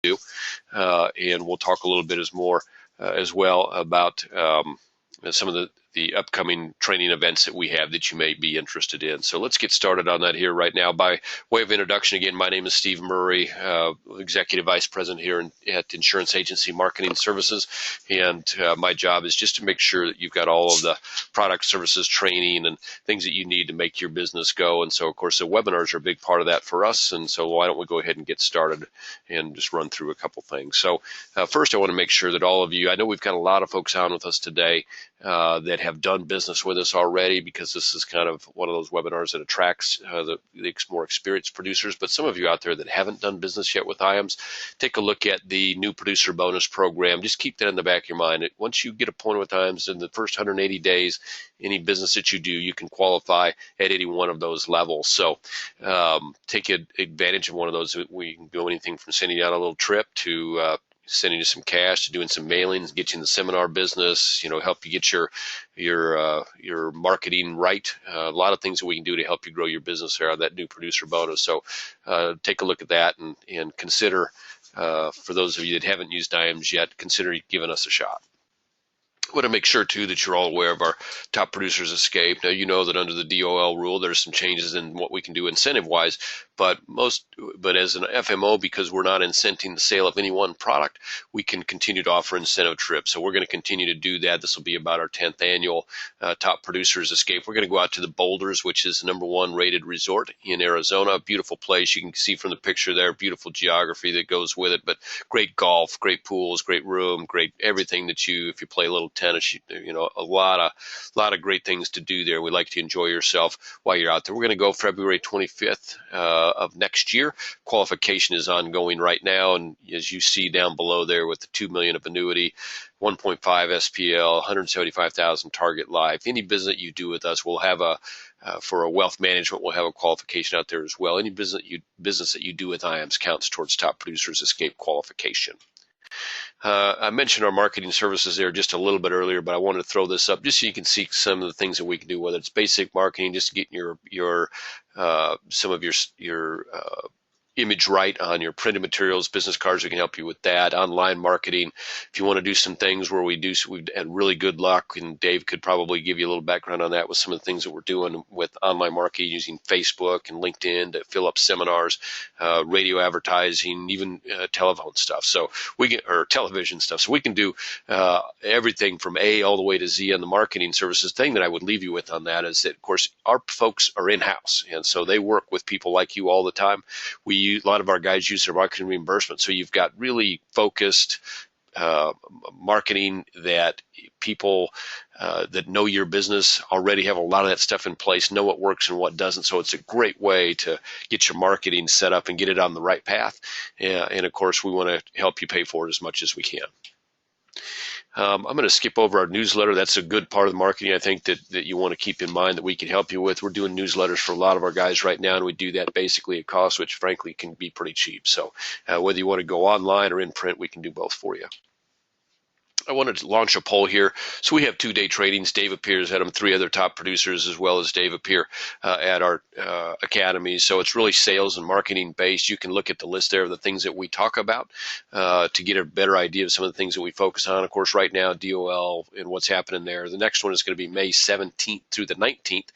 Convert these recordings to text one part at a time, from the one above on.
do, and we'll talk a little bit as well about some of the upcoming training events that we have that you may be interested in. So let's get started on that here right now. By way of introduction, again, my name is Steve Murray, Executive Vice President here at Insurance Agency Marketing Services, and my job is just to make sure that you've got all of the product, services, training, and things that you need to make your business go. And so, of course, the webinars are a big part of that for us, and so why don't we go ahead and get started and just run through a couple things. So first, I want to make sure that all of you, I know we've got a lot of folks on with us today that have done business with us already, because this is kind of one of those webinars that attracts the more experienced producers. But some of you out there that haven't done business yet with IAMS, take a look at the new producer bonus program. Just keep that in the back of your mind. Once you get appointed with IAMS, in the first 180 days, any business that you do, you can qualify at any one of those levels. So take advantage of one of those. We can do anything from sending you out a little trip to sending you some cash, to doing some mailings, get you in the seminar business, help you get your marketing right. A lot of things that we can do to help you grow your business there on that new producer bonus. So take a look at that and consider, for those of you that haven't used IAMS yet, consider giving us a shot. I want to make sure, too, that you're all aware of our top producers escape. Now, you know that under the DOL rule, there's some changes in what we can do incentive-wise, but as an FMO, because we're not incenting the sale of any one product, we can continue to offer incentive trips. So we're going to continue to do that. This will be about our 10th annual top producers escape. We're going to go out to the Boulders, which is the #1 rated resort in Arizona. A beautiful place. You can see from the picture there, beautiful geography that goes with it, but great golf, great pools, great room, great everything that if you play a little tennis, a lot of great things to do there. We like to enjoy yourself while you're out there. We're going to go February 25th of next year. Qualification is ongoing right now, and as you see down below there with the $2 million of annuity, 1.5 SPL, 175,000 target life. Any business that you do with us, we'll have for a wealth management, we'll have a qualification out there as well. Any business that you do with IAMS counts towards top producers escape qualification. I mentioned our marketing services there just a little bit earlier, but I wanted to throw this up just so you can see some of the things that we can do, whether it's basic marketing, just getting some of your image right on your printed materials, business cards. We can help you with that. Online marketing. If you want to do some things where we've had really good luck, and Dave could probably give you a little background on that with some of the things that we're doing with online marketing using Facebook and LinkedIn to fill up seminars, radio advertising, even telephone stuff. So television stuff. So we can do everything from A all the way to Z on the marketing services. Thing that I would leave you with on that is that, of course, our folks are in-house, and so they work with people like you all the time. A lot of our guys use their marketing reimbursement. So you've got really focused marketing that people that know your business already have a lot of that stuff in place, know what works and what doesn't. So it's a great way to get your marketing set up and get it on the right path. And of course, we want to help you pay for it as much as we can. I'm going to skip over our newsletter. That's a good part of the marketing, I think, that you want to keep in mind that we can help you with. We're doing newsletters for a lot of our guys right now, and we do that basically at cost, which frankly can be pretty cheap. So whether you want to go online or in print, we can do both for you. I wanted to launch a poll here. So we have 2-day trainings. Dave appears at them. 3 other top producers as well as Dave appear at our academies. So it's really sales and marketing based. You can look at the list there of the things that we talk about to get a better idea of some of the things that we focus on. Of course, right now, DOL and what's happening there. The next one is going to be May 17th through the 19th.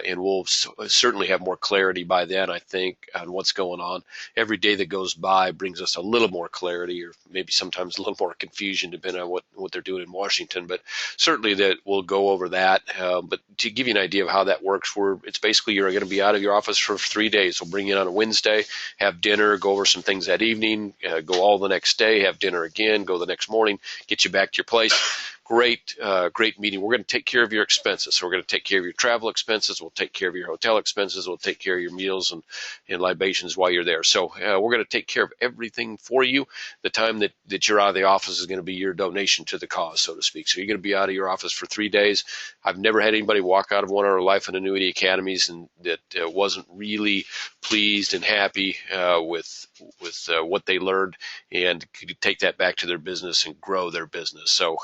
And we'll certainly have more clarity by then, I think, on what's going on. Every day that goes by brings us a little more clarity, or maybe sometimes a little more confusion, depending on what they're doing in Washington. But certainly that we'll go over that. But to give you an idea of how that works, it's basically you're going to be out of your office for 3 days. We'll bring you in on a Wednesday, have dinner, go over some things that evening, go all the next day, have dinner again, go the next morning, get you back to your place. Great meeting. We're going to take care of your expenses. So we're going to take care of your travel expenses. We'll take care of your hotel expenses. We'll take care of your meals and libations while you're there. So we're going to take care of everything for you. The time that you're out of the office is going to be your donation to the cause, so to speak. So you're going to be out of your office for 3 days. I've never had anybody walk out of one of our life and annuity academies and that wasn't really pleased and happy with what they learned and could take that back to their business and grow their business. So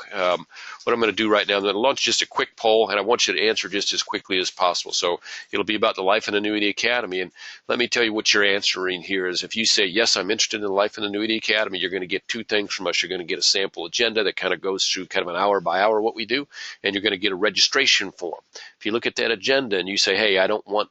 what I'm going to do right now, I'm going to launch just a quick poll, and I want you to answer just as quickly as possible. So it'll be about the Life and Annuity Academy. And let me tell you what you're answering here is if you say, yes, I'm interested in the Life and Annuity Academy, you're going to get two things from us. You're going to get a sample agenda that kind of goes through kind of an hour by hour what we do, and you're going to get a registration form. If you look at that agenda and you say, hey, I don't want,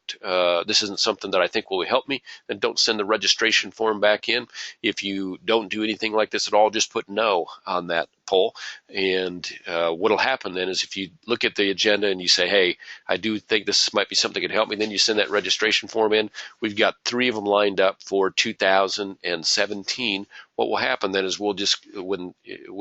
this isn't something that I think will help me, then don't send the registration form back in. If you don't do anything like this at all, just put no on that poll. And what will happen then is if you look at the agenda and you say, hey, I do think this might be something that could help me, then you send that registration form in. We've got 3 of them lined up for 2017. What will happen then is we'll just, when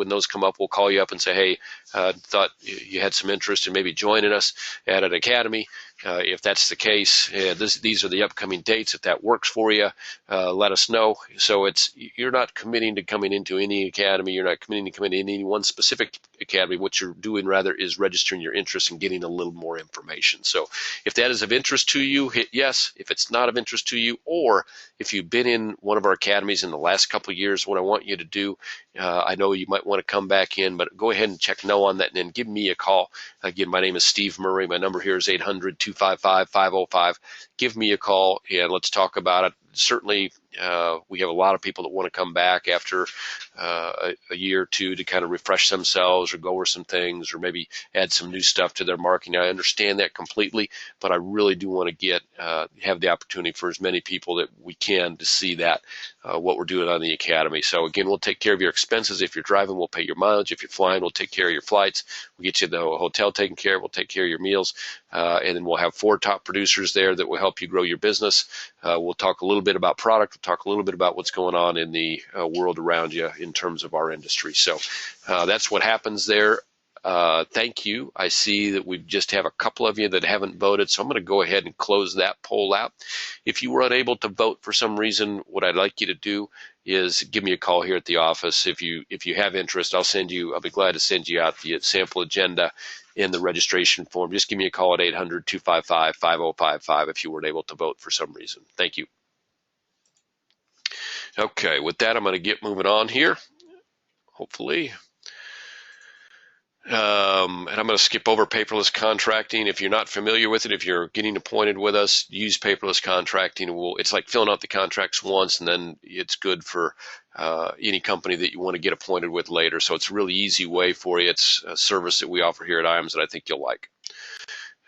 those come up, we'll call you up and say, hey, thought you had some interest in maybe joining us at an academy. If that's the case, these are the upcoming dates. If that works for you, let us know. So you're not committing to coming into any academy. You're not committing to coming to any one specific academy. What you're doing rather is registering your interest and getting a little more information. So if that is of interest to you, hit yes. If it's not of interest to you, or if you've been in one of our academies in the last couple of years, what I want you to do, I know you might want to come back in, but go ahead and check no on that and then give me a call. Again, my name is Steve Murray. My number here is 800-255-5005. Give me a call and let's talk about it. Certainly, we have a lot of people that want to come back after a year or two to kind of refresh themselves or go over some things or maybe add some new stuff to their marketing. I understand that completely, but I really do want to have the opportunity for as many people that we can to see that, what we're doing on the academy. So again, we'll take care of your expenses. If you're driving, we'll pay your mileage. If you're flying, we'll take care of your flights. We'll get you the hotel taken care of. We'll take care of your meals. And then we'll have 4 top producers there that will help you grow your business. We'll talk a little bit about product. We'll talk a little bit about what's going on in the world around you in terms of our industry. So that's what happens there. Thank you. I see that we just have a couple of you that haven't voted, so I'm going to go ahead and close that poll out. If you were unable to vote for some reason, what I'd like you to do is give me a call here at the office. If you have interest, I'll be glad to send you out the sample agenda in the registration form. Just give me a call at 800-255-5055 if you weren't able to vote for some reason. Thank you. Okay, with that, I'm going to get moving on here, hopefully. And I'm going to skip over paperless contracting. If you're not familiar with it, if you're getting appointed with us, use paperless contracting. It's like filling out the contracts once, and then it's good for any company that you want to get appointed with later. So it's a really easy way for you. It's a service that we offer here at IAMS that I think you'll like.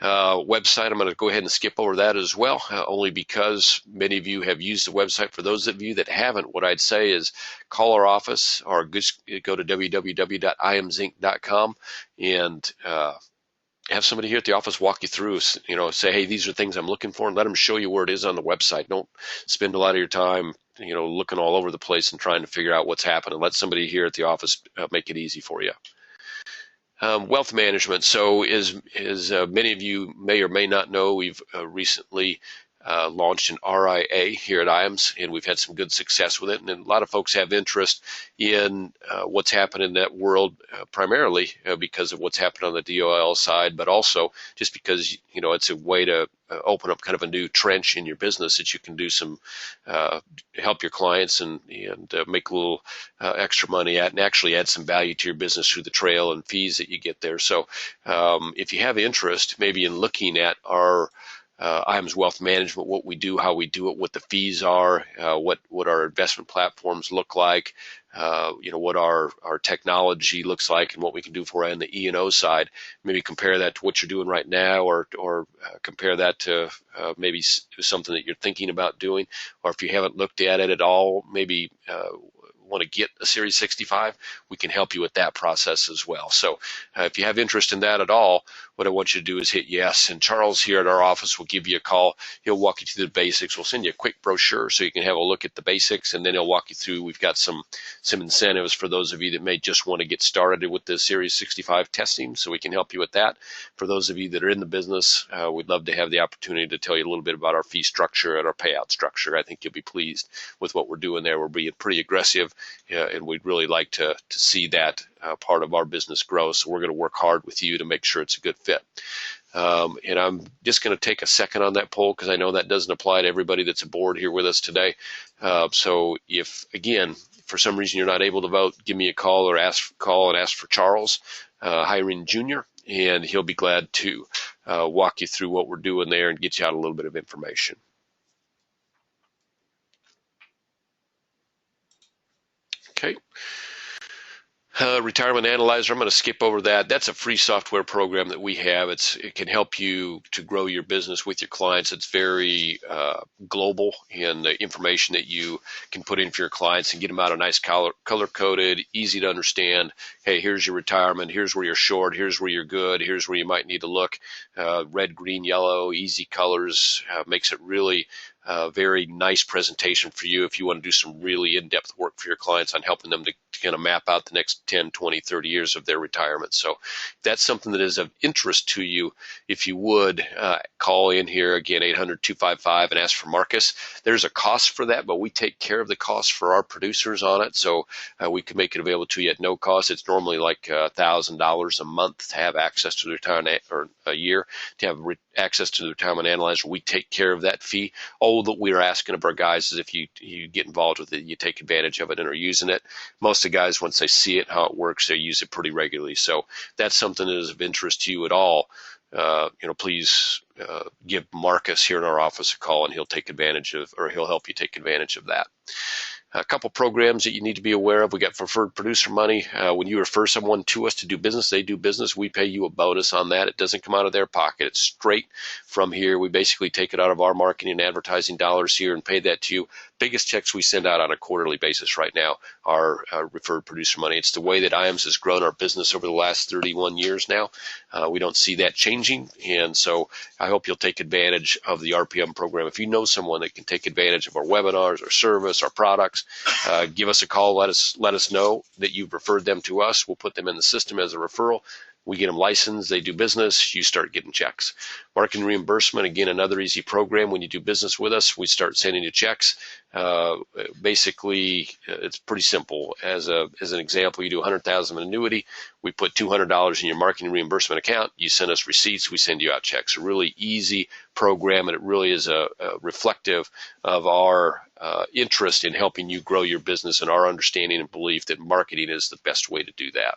Website, I'm going to go ahead and skip over that as well, only because many of you have used the website. For those of you that haven't, what I'd say is call our office or go to www.iamsinc.com and have somebody here at the office walk you through, say, hey, these are things I'm looking for, and let them show you where it is on the website. Don't spend a lot of your time looking all over the place and trying to figure out what's happening. Let somebody here at the office make it easy for you. Wealth management. So as many of you may or may not know, we've recently launched an RIA here at IAMS, and we've had some good success with it. And a lot of folks have interest in what's happened in that world, primarily because of what's happened on the DOL side, but also just because it's a way to open up kind of a new trench in your business that you can do some help your clients and make a little extra money at, and actually add some value to your business through the trail and fees that you get there. So if you have interest maybe in looking at our IAMS Wealth Management, what we do, how we do it, what the fees are, what our investment platforms look like, what our technology looks like, and what we can do for you on the E&O side. Maybe compare that to what you're doing right now, or compare that to maybe something that you're thinking about doing, or if you haven't looked at it at all, maybe want to get a Series 65, we can help you with that process as well. So if you have interest in that at all, what I want you to do is hit yes. And Charles here at our office will give you a call. He'll walk you through the basics. We'll send you a quick brochure so you can have a look at the basics, and then he'll walk you through. We've got some incentives for those of you that may just want to get started with the Series 65 testing, so we can help you with that. For those of you that are in the business, we'd love to have the opportunity to tell you a little bit about our fee structure and our payout structure. I think you'll be pleased with what we're doing there. We're being pretty aggressive, and we'd really like to see that part of our business grow. So we're going to work hard with you to make sure it's a good fit. And I'm just going to take a second on that poll because I know that doesn't apply to everybody that's aboard here with us today. So if for some reason you're not able to vote, give me a call or call and ask for Charles Hiring Jr., and he'll be glad to walk you through what we're doing there and get you out a little bit of information. Okay. Retirement Analyzer, I'm going to skip over that. That's a free software program that we have. It can help you to grow your business with your clients. It's very global in the information that you can put in for your clients and get them out of nice color-coded, easy to understand. Hey, here's your retirement. Here's where you're short. Here's where you're good. Here's where you might need to look. Red, green, yellow, easy colors makes it really very nice presentation for you if you want to do some really in-depth work for your clients on helping them to kind of map out the next 10, 20, 30 years of their retirement. So if that's something that is of interest to you, if you would call in here again, 800-255 and ask for Marcus. There's a cost for that, but we take care of the cost for our producers on it. So we can make it available to you at no cost. It's normally like $1,000 a month to have access to the retirement, or a year to have access to the Retirement Analyzer. We take care of that fee. All that we're asking of our guys is if you get involved with it, you take advantage of it and are using it. Most of the guys, once they see it, how it works, they use it pretty regularly. So that's something that is of interest to you at all. Please give Marcus here in our office a call, and he'll help you take advantage of that. A couple programs that you need to be aware of. We got preferred producer money. When you refer someone to us to do business, they do business. We pay you a bonus on that. It doesn't come out of their pocket. It's straight from here. We basically take it out of our marketing and advertising dollars here and pay that to you. Biggest checks we send out on a quarterly basis right now are referred producer money. It's the way that IAMS has grown our business over the last 31 years now. We don't see that changing, and so I hope you'll take advantage of the RPM program. If you know someone that can take advantage of our webinars, our service, our products, give us a call. Let us know that you've referred them to us. We'll put them in the system as a referral. We get them licensed, they do business, you start getting checks. Marketing reimbursement, again, another easy program. When you do business with us, we start sending you checks. Basically, it's pretty simple. As an example, you do $100,000 annuity, we put $200 in your marketing reimbursement account, you send us receipts, we send you out checks. A really easy program, and it really is a reflective of our interest in helping you grow your business and our understanding and belief that marketing is the best way to do that.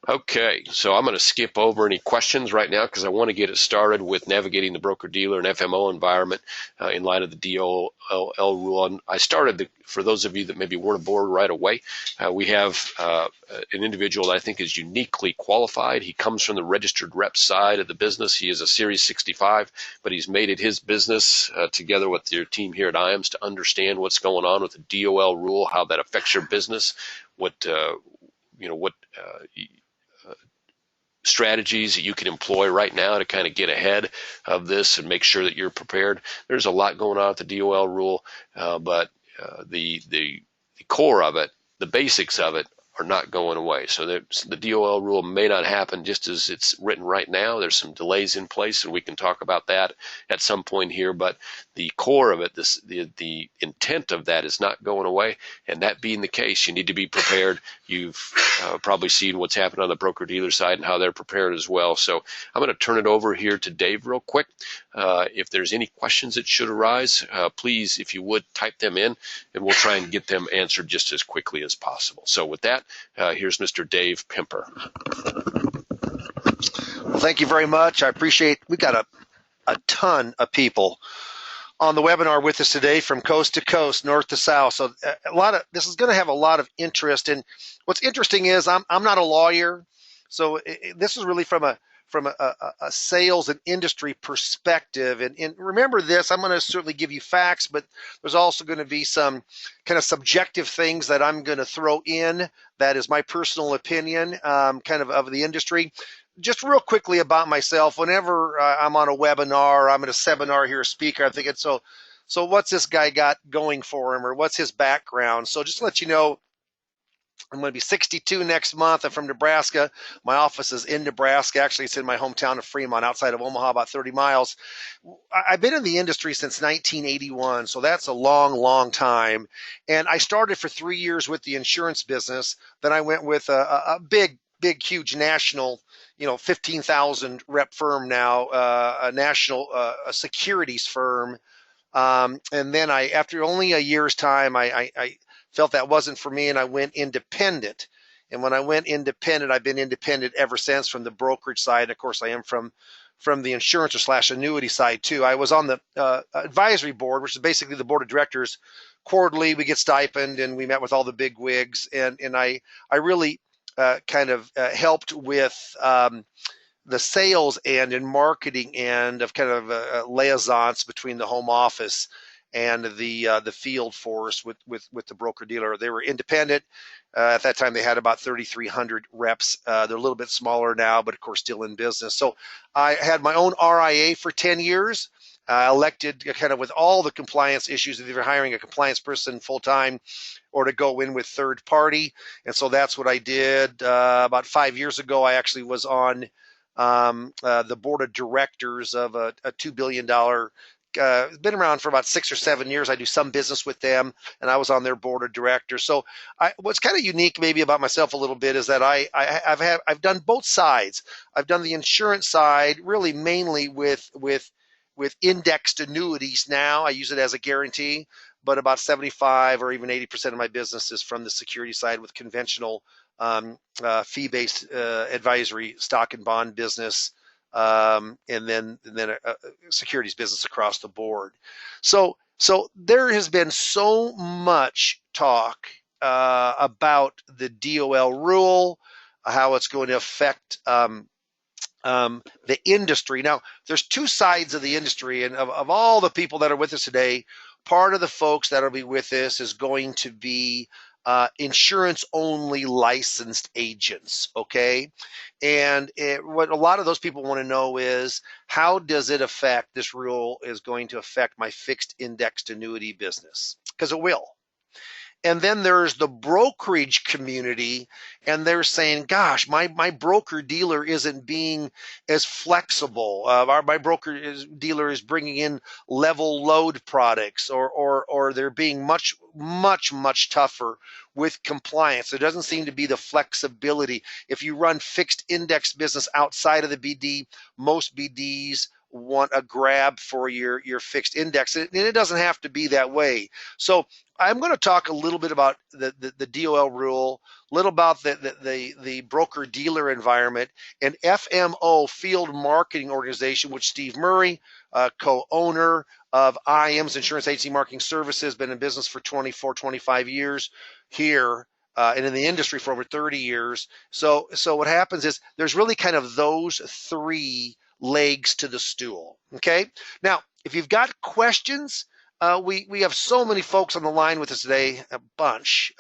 Okay, so I'm going to skip over any questions right now because I want to get it started with navigating the broker-dealer and FMO environment in light of the DOL rule. And I started, for those of you that maybe weren't aboard right away, we have an individual that I think is uniquely qualified. He comes from the registered rep side of the business. He is a Series 65, but he's made it his business together with your team here at IAMS to understand what's going on with the DOL rule, how that affects your business, what strategies that you can employ right now to kind of get ahead of this and make sure that you're prepared. There's a lot going on with the DOL rule, but the core of it, the basics of it, are not going away. So the DOL rule may not happen just as it's written right now. There's some delays in place, and we can talk about that at some point here. But the core of it, the intent of that is not going away. And that being the case, you need to be prepared. You've probably seen what's happened on the broker-dealer side and how they're prepared as well. So I'm going to turn it over here to Dave real quick. If there's any questions that should arise, please, if you would, type them in, and we'll try and get them answered just as quickly as possible. So with that, here's Mr. Dave Pimper. Well, thank you very much. I appreciate. We got a ton of people on the webinar with us today from coast to coast, north to south. So this is going to have a lot of interest. And what's interesting is I'm not a lawyer, so this is really from a sales and industry perspective. And remember this, I'm going to certainly give you facts, but there's also going to be some kind of subjective things that I'm going to throw in. That is my personal opinion, kind of the industry. Just real quickly about myself, whenever I'm on a webinar, I'm at a seminar here, a speaker, I'm thinking, so what's this guy got going for him, or what's his background? So just to let you know, I'm going to be 62 next month. I'm from Nebraska. My office is in Nebraska. Actually, it's in my hometown of Fremont, outside of Omaha, about 30 miles. I've been in the industry since 1981, so that's a long, long time. And I started for 3 years with the insurance business. Then I went with a big, huge national, 15,000 rep firm now, a national securities firm. And then after only a year's time, I felt that wasn't for me, and I went independent. And when I went independent, I've been independent ever since from the brokerage side. Of course, I am from the insurance or slash annuity side too. I was on the advisory board, which is basically the board of directors. Quarterly, we get stipend, and we met with all the big wigs, and I really kind of helped with the sales end and marketing end of kind of liaisons between the home office and the field force with the broker dealer. They were independent. At that time, they had about 3,300 reps. They're a little bit smaller now, but of course still in business. So I had my own RIA for 10 years. Elected kind of with all the compliance issues, either hiring a compliance person full time or to go in with third party. And so that's what I did. About 5 years ago, I actually was on the board of directors of a $2 billion. Been around for about 6 or 7 years. I do some business with them, and I was on their board of directors. So what's kind of unique maybe about myself a little bit is that I've done both sides. I've done the insurance side really mainly with indexed annuities. Now I use it as a guarantee, but about 75 or even 80% of my business is from the security side with conventional fee-based advisory, stock and bond business, and then a securities business across the board. So there has been so much talk about the DOL rule, how it's going to affect the industry. Now, there's two sides of the industry, and of all the people that are with us today, part of the folks that will be with us is going to be insurance-only licensed agents, okay? And what a lot of those people want to know is, how does it affect, this rule is going to affect my fixed indexed annuity business? Because it will. And then there's the brokerage community, and they're saying, gosh, my broker dealer isn't being as flexible. My broker dealer is bringing in level load products, or they're being much tougher with compliance. There doesn't seem to be the flexibility. If you run fixed index business outside of the BD, most BDs want a grab for your fixed index, and it doesn't have to be that way. So I'm going to talk a little bit about the DOL rule, a little about the broker dealer environment, and FMO, Field Marketing Organization, which Steve Murray, co-owner of IM's Insurance Agency Marketing Services, been in business for 25 years here, and in the industry for over 30 years. So what happens is there's really kind of those three legs to the stool. Okay. Now, if you've got questions, we have so many folks on the line with us today, a bunch.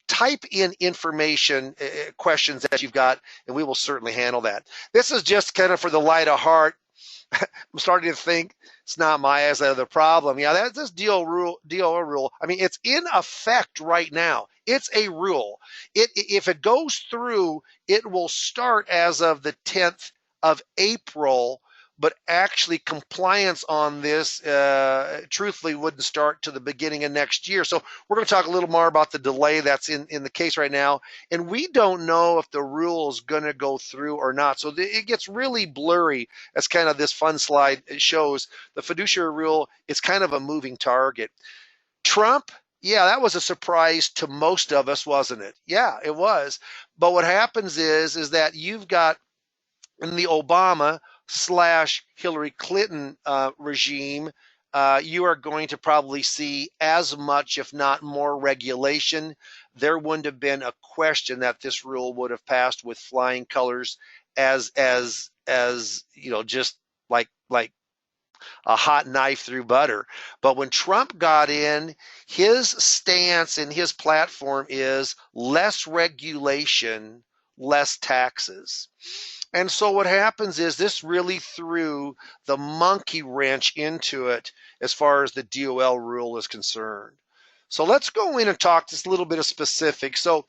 Type in information, questions that you've got, and we will certainly handle that. This is just kind of for the light of heart. I'm starting to think it's not my eyes that are the problem. Yeah, that's this DOL rule. I mean, it's in effect right now. It's a rule. If it goes through, it will start as of the 10th of April, but actually compliance on this, truthfully, wouldn't start to the beginning of next year. So we're going to talk a little more about the delay that's in the case right now. And we don't know if the rule is going to go through or not. So it gets really blurry, as kind of this fun slide shows. The fiduciary rule is kind of a moving target. Trump, yeah, that was a surprise to most of us, wasn't it? Yeah, it was. But what happens is that you've got in the Obama / Hillary Clinton regime, you are going to probably see as much, if not more, regulation. There wouldn't have been a question that this rule would have passed with flying colors, as you know, just like a hot knife through butter. But when Trump got in, his stance and his platform is less regulation, less taxes. And so what happens is this really threw the monkey wrench into it as far as the DOL rule is concerned. So let's go in and talk just a little bit of specifics. So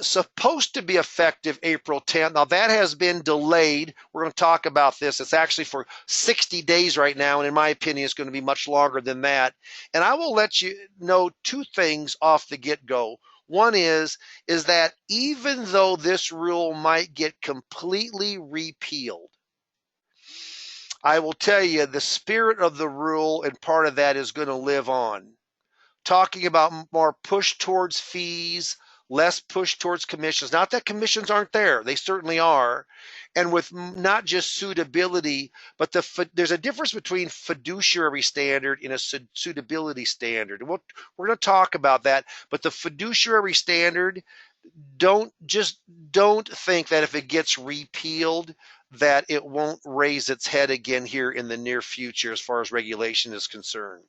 supposed to be effective April 10th. Now that has been delayed. We're going to talk about this. It's actually for 60 days right now, and in my opinion, it's going to be much longer than that. And I will let you know two things off the get-go. One is that even though this rule might get completely repealed, I will tell you the spirit of the rule and part of that is going to live on. talking about more push towards fees, less push towards commissions. Not that commissions aren't there, they certainly are. And with not just suitability, but there's a difference between fiduciary standard and a suitability standard. And we're going to talk about that. But the fiduciary standard, don't think that if it gets repealed that it won't raise its head again here in the near future as far as regulation is concerned.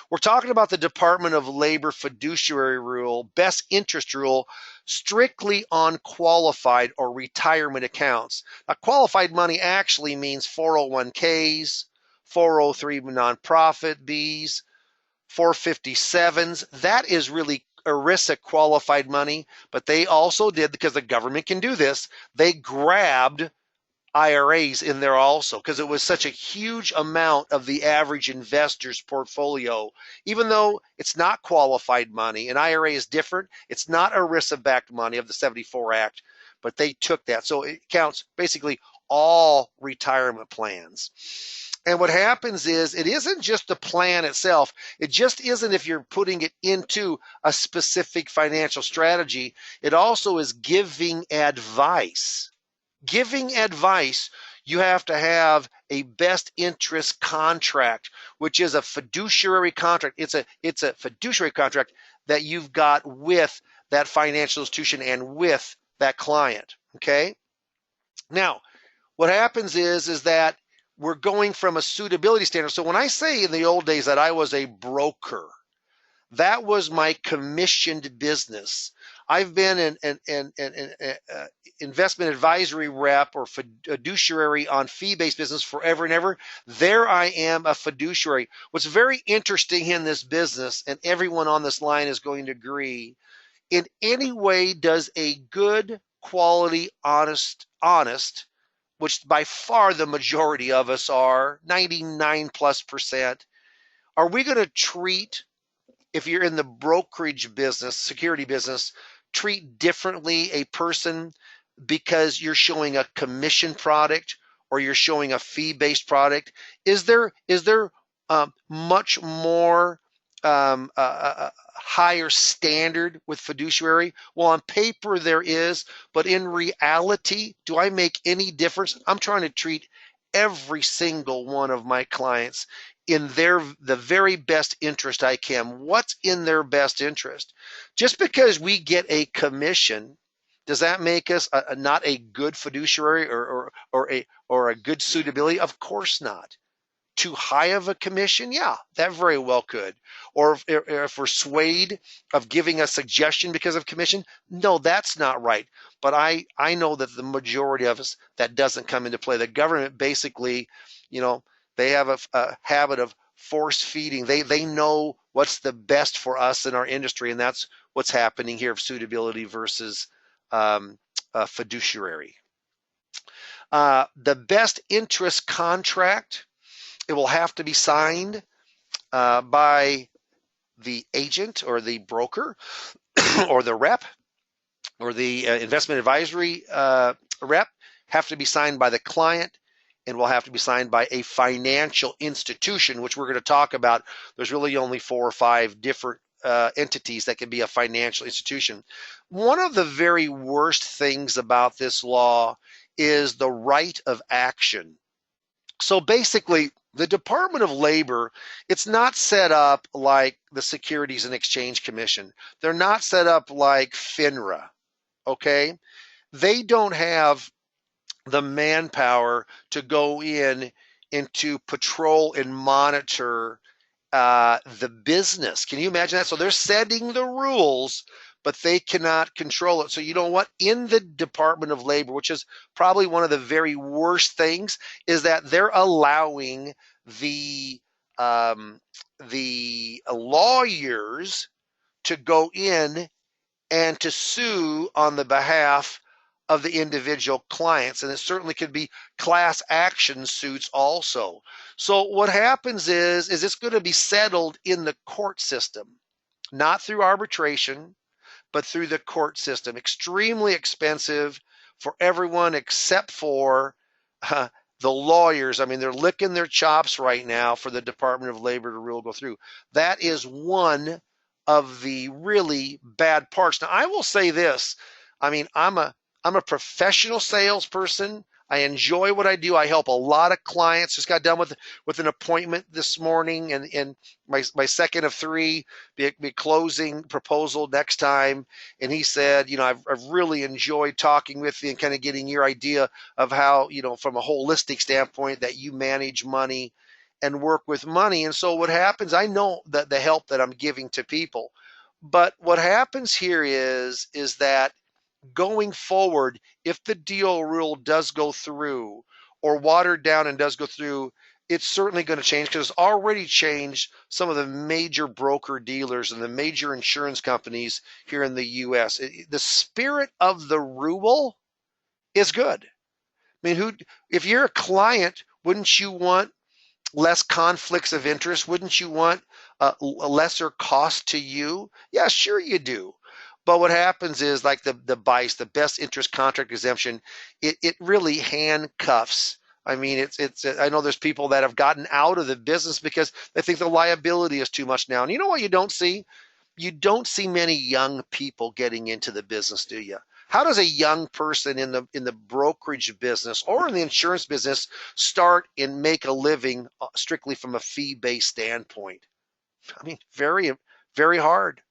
We're talking about the Department of Labor fiduciary rule, best interest rule, strictly on qualified or retirement accounts. Now, qualified money actually means 401ks, 403 nonprofit Bs, 457s. That is really ERISA qualified money, but they also did, because the government can do this, they grabbed IRAs in there also, because it was such a huge amount of the average investor's portfolio. Even though it's not qualified money, an IRA is different. It's not ERISA-backed money of the 74 Act, but they took that. So it counts basically all retirement plans. And what happens is it isn't just the plan itself. It just isn't if you're putting it into a specific financial strategy. It also is giving advice. Giving advice, you have to have a best interest contract, which is a fiduciary contract. It's a fiduciary contract that you've got with that financial institution and with that client. Okay. Now, what happens is that we're going from a suitability standard. So when I say in the old days that I was a broker, that was my commissioned business. I've been an investment advisory rep or fiduciary on fee-based business forever and ever. There I am, a fiduciary. What's very interesting in this business, and everyone on this line is going to agree, in any way does a good, quality, honest, which by far the majority of us are, 99+%, are we going to treat, if you're in the brokerage business, security business, treat differently a person because you're showing a commission product or you're showing a fee-based product? Is there much more higher standard with fiduciary? Well, on paper there is, but in reality, do I make any difference? I'm trying to treat every single one of my clients in the very best interest I can. What's in their best interest? Just because we get a commission, does that make us not a good fiduciary or a good suitability? Of course not. Too high of a commission? Yeah, that very well could. Or if we're swayed of giving a suggestion because of commission, no, that's not right. But I know that the majority of us, that doesn't come into play. The government basically, they have a habit of force feeding. They know what's the best for us in our industry, and that's what's happening here of suitability versus fiduciary. The best interest contract, it will have to be signed by the agent or the broker or the rep or the investment advisory rep, have to be signed by the client, and will have to be signed by a financial institution, which we're going to talk about. There's really only 4 or 5 different entities that can be a financial institution. One of the very worst things about this law is the right of action. So basically, the Department of Labor, it's not set up like the Securities and Exchange Commission. They're not set up like FINRA, okay? They don't have the manpower to go into patrol and monitor the business. Can you imagine that? So they're setting the rules, but they cannot control it. So you know what? In the Department of Labor, which is probably one of the very worst things, is that they're allowing the lawyers to go in and to sue on the behalf of the individual clients. And it certainly could be class action suits also. So what happens is it's going to be settled in the court system, not through arbitration, but through the court system. Extremely expensive for everyone except for the lawyers, I mean, they're licking their chops right now for the Department of Labor to rule go through. That is one of the really bad parts. Now, I will say this. I mean, I'm a professional salesperson. I enjoy what I do. I help a lot of clients. Just got done with an appointment this morning, and my second of three, be closing proposal next time. And he said, I've really enjoyed talking with you and kind of getting your idea of how, from a holistic standpoint, that you manage money and work with money. And so what happens, I know that the help that I'm giving to people, but what happens here is that going forward, if the DOL rule does go through or watered down and does go through, it's certainly going to change, because it's already changed some of the major broker dealers and the major insurance companies here in the U.S. The spirit of the rule is good. I mean, if you're a client, wouldn't you want less conflicts of interest? Wouldn't you want a lesser cost to you? Yeah, sure you do. But what happens is, like the BICE, the best interest contract exemption, it really handcuffs. I mean, I know there's people that have gotten out of the business because they think the liability is too much now. And you know what you don't see? You don't see many young people getting into the business, do you? How does a young person in the brokerage business or in the insurance business start and make a living strictly from a fee-based standpoint? I mean, very, very hard.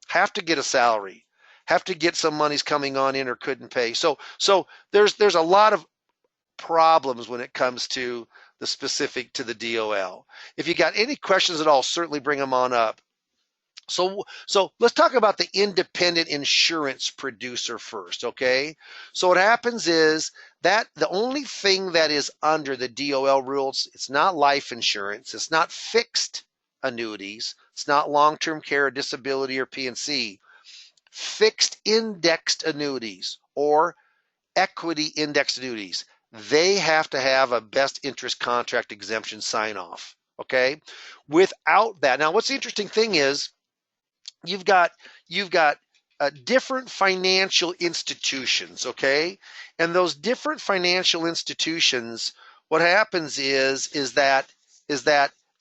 Have to get a salary, have to get some money's coming on in or couldn't pay. So there's a lot of problems when it comes to the specific to the DOL. If you got any questions at all, certainly bring them on up. So let's talk about the independent insurance producer first, okay? So what happens is that the only thing that is under the DOL rules, it's not life insurance, it's not fixed annuities, it's not long-term care, disability, or P&C. Fixed indexed annuities or equity indexed annuities, they have to have a best interest contract exemption sign off, okay? Without that, now what's the interesting thing is, you've got different financial institutions, okay? And those different financial institutions, what happens is that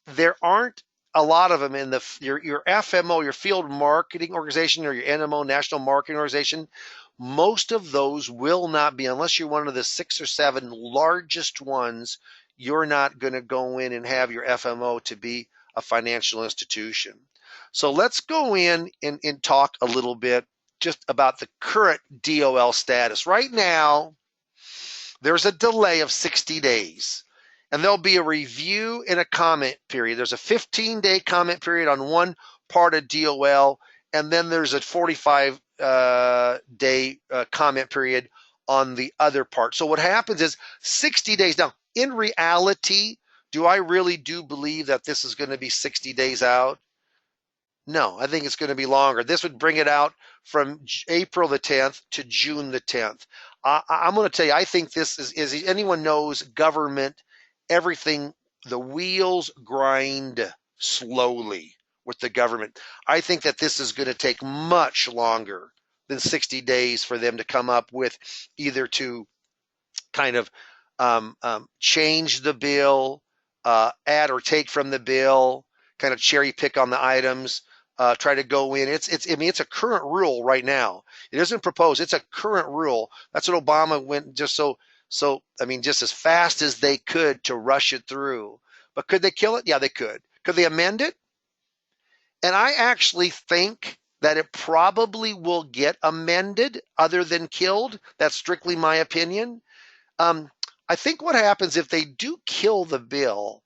there aren't a lot of them in your FMO, your field marketing organization, or your NMO, national marketing organization. Most of those will not be, unless you're one of the 6 or 7 largest ones. You're not going to go in and have your FMO to be a financial institution. So let's go in and talk a little bit just about the current DOL status. Right now, there's a delay of 60 days, and there'll be a review and a comment period. There's a 15-day comment period on one part of DOL, and then there's a 45-day comment period on the other part. So what happens is 60 days. Now, in reality, do I really do believe that this is going to be 60 days out? No, I think it's going to be longer. This would bring it out from April the 10th to June the 10th. I'm going to tell you, I think this is anyone knows government, everything, the wheels grind slowly with the government. I think that this is going to take much longer than 60 days for them to come up with either to kind of change the bill, add or take from the bill, kind of cherry pick on the items, try to go in. It's a current rule right now. It isn't proposed. It's a current rule. That's what Obama went just just as fast as they could to rush it through. But could they kill it? Yeah, they could. Could they amend it? And I actually think that it probably will get amended other than killed. That's strictly my opinion. I think what happens if they do kill the bill,